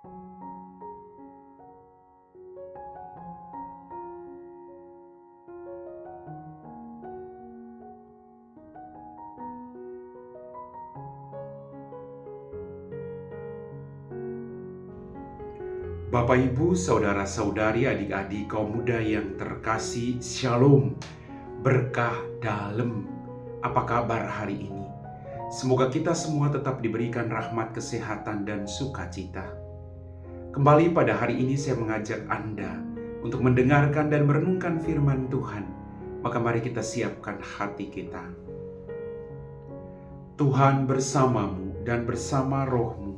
Bapak, Ibu, saudara-saudari, adik-adik, kaum muda yang terkasih, Shalom, berkah dalam. Apa kabar hari ini? Semoga kita semua tetap diberikan rahmat, kesehatan, dan sukacita. Kembali pada hari ini saya mengajak Anda untuk mendengarkan dan merenungkan firman Tuhan. Maka mari kita siapkan hati kita. Tuhan bersamamu dan bersama rohmu.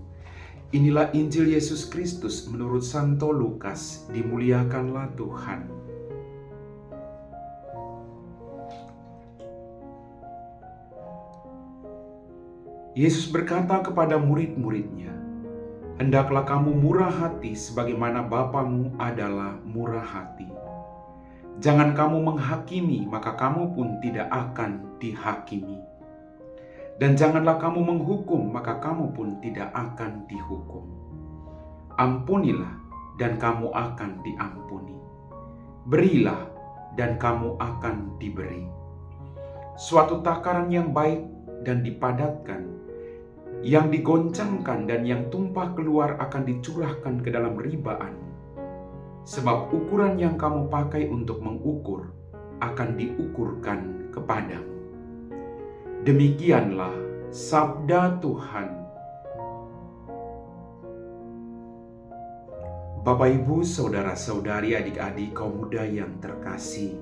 Inilah Injil Yesus Kristus menurut Santo Lukas. Dimuliakanlah Tuhan. Yesus berkata kepada murid-muridnya, "Hendaklah kamu murah hati sebagaimana Bapamu adalah murah hati. Jangan kamu menghakimi, maka kamu pun tidak akan dihakimi. Dan janganlah kamu menghukum, maka kamu pun tidak akan dihukum. Ampunilah, dan kamu akan diampuni. Berilah, dan kamu akan diberi. Suatu takaran yang baik dan dipadatkan, yang digoncangkan dan yang tumpah keluar akan dicurahkan ke dalam ribaan. Sebab ukuran yang kamu pakai untuk mengukur akan diukurkan kepadamu." Demikianlah sabda Tuhan. Bapak, Ibu, saudara-saudari, adik-adik, kaum muda yang terkasih.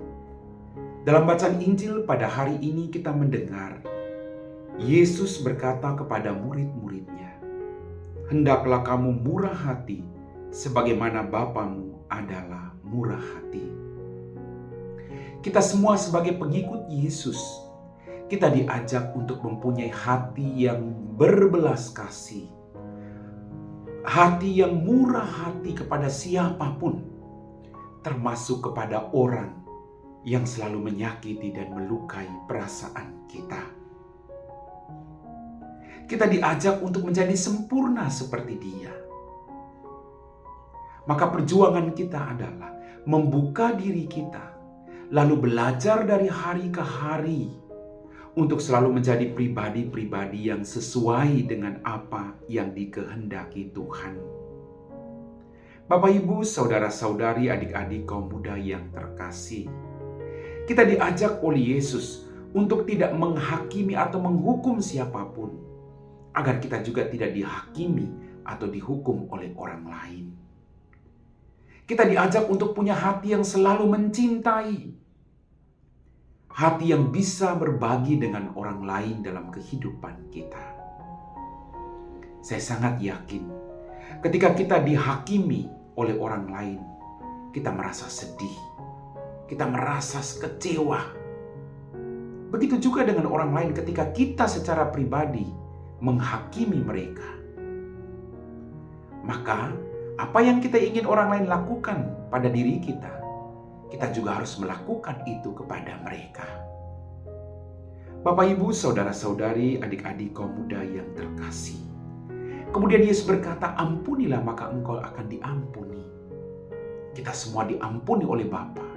Dalam bacaan Injil pada hari ini kita mendengar Yesus berkata kepada murid-muridnya, "Hendaklah kamu murah hati sebagaimana Bapamu adalah murah hati." Kita semua sebagai pengikut Yesus, kita diajak untuk mempunyai hati yang berbelas kasih. Hati yang murah hati kepada siapapun, termasuk kepada orang yang selalu menyakiti dan melukai perasaan kita. Kita diajak untuk menjadi sempurna seperti Dia. Maka perjuangan kita adalah membuka diri kita, lalu belajar dari hari ke hari untuk selalu menjadi pribadi-pribadi yang sesuai dengan apa yang dikehendaki Tuhan. Bapak, Ibu, saudara-saudari, adik-adik, kaum muda yang terkasih, kita diajak oleh Yesus untuk tidak menghakimi atau menghukum siapapun, agar kita juga tidak dihakimi atau dihukum oleh orang lain. Kita diajak untuk punya hati yang selalu mencintai, hati yang bisa berbagi dengan orang lain dalam kehidupan kita. Saya sangat yakin ketika kita dihakimi oleh orang lain, kita merasa sedih, kita merasa kecewa. Begitu juga dengan orang lain ketika kita secara pribadi menghakimi mereka. Maka apa yang kita ingin orang lain lakukan pada diri kita, kita juga harus melakukan itu kepada mereka. Bapak, Ibu, saudara-saudari, adik-adik, kaum muda yang terkasih. Kemudian Yesus berkata, "Ampunilah maka engkau akan diampuni." Kita semua diampuni oleh Bapa.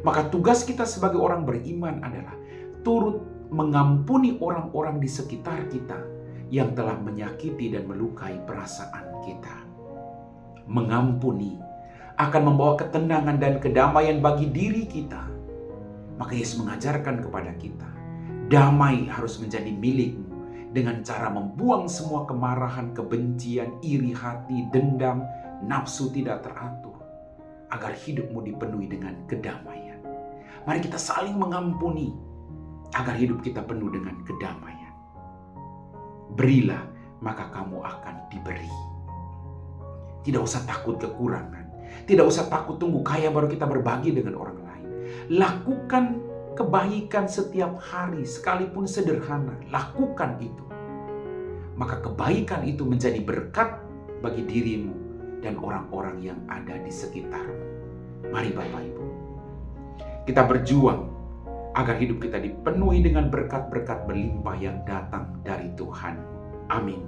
Maka tugas kita sebagai orang beriman adalah turut mengampuni orang-orang di sekitar kita yang telah menyakiti dan melukai perasaan kita. Mengampuni akan membawa ketenangan dan kedamaian bagi diri kita. Maka Yesus mengajarkan kepada kita, damai harus menjadi milikmu dengan cara membuang semua kemarahan, kebencian, iri hati, dendam, nafsu tidak teratur, agar hidupmu dipenuhi dengan kedamaian. Mari kita saling mengampuni, agar hidup kita penuh dengan kedamaian. Berilah, maka kamu akan diberi. Tidak usah takut kekurangan. Tidak usah takut tunggu kaya baru kita berbagi dengan orang lain. Lakukan kebaikan setiap hari, sekalipun sederhana. Lakukan itu. Maka kebaikan itu menjadi berkat bagi dirimu dan orang-orang yang ada di sekitarmu. Mari Bapak, Ibu, kita berjuang agar hidup kita dipenuhi dengan berkat-berkat berlimpah yang datang dari Tuhan. Amin.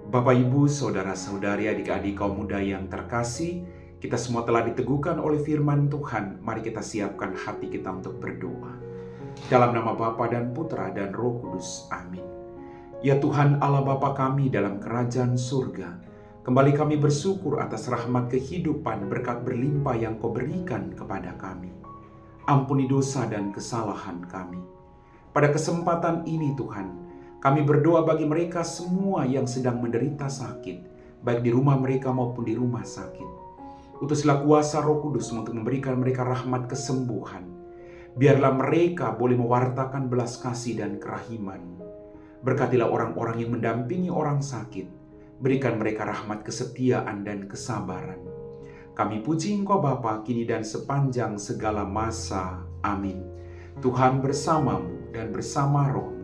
Bapak, Ibu, saudara-saudari, adik-adik kaum muda yang terkasih, kita semua telah diteguhkan oleh firman Tuhan. Mari kita siapkan hati kita untuk berdoa. Dalam nama Bapa dan Putra dan Roh Kudus. Amin. Ya Tuhan Allah Bapa kami dalam kerajaan surga, kembali kami bersyukur atas rahmat kehidupan berkat berlimpah yang Kau berikan kepada kami. Ampuni dosa dan kesalahan kami. Pada kesempatan ini Tuhan, kami berdoa bagi mereka semua yang sedang menderita sakit, baik di rumah mereka maupun di rumah sakit. Utuslah kuasa Roh Kudus untuk memberikan mereka rahmat kesembuhan. Biarlah mereka boleh mewartakan belas kasih dan kerahiman. Berkatilah orang-orang yang mendampingi orang sakit. Berikan mereka rahmat kesetiaan dan kesabaran. Kami puji Engkau Bapa kini dan sepanjang segala masa. Amin. Tuhan bersamamu dan bersama rohmu.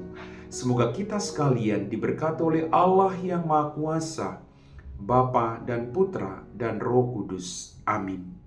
Semoga kita sekalian diberkati oleh Allah yang Maha Kuasa, Bapa dan Putra dan Roh Kudus. Amin.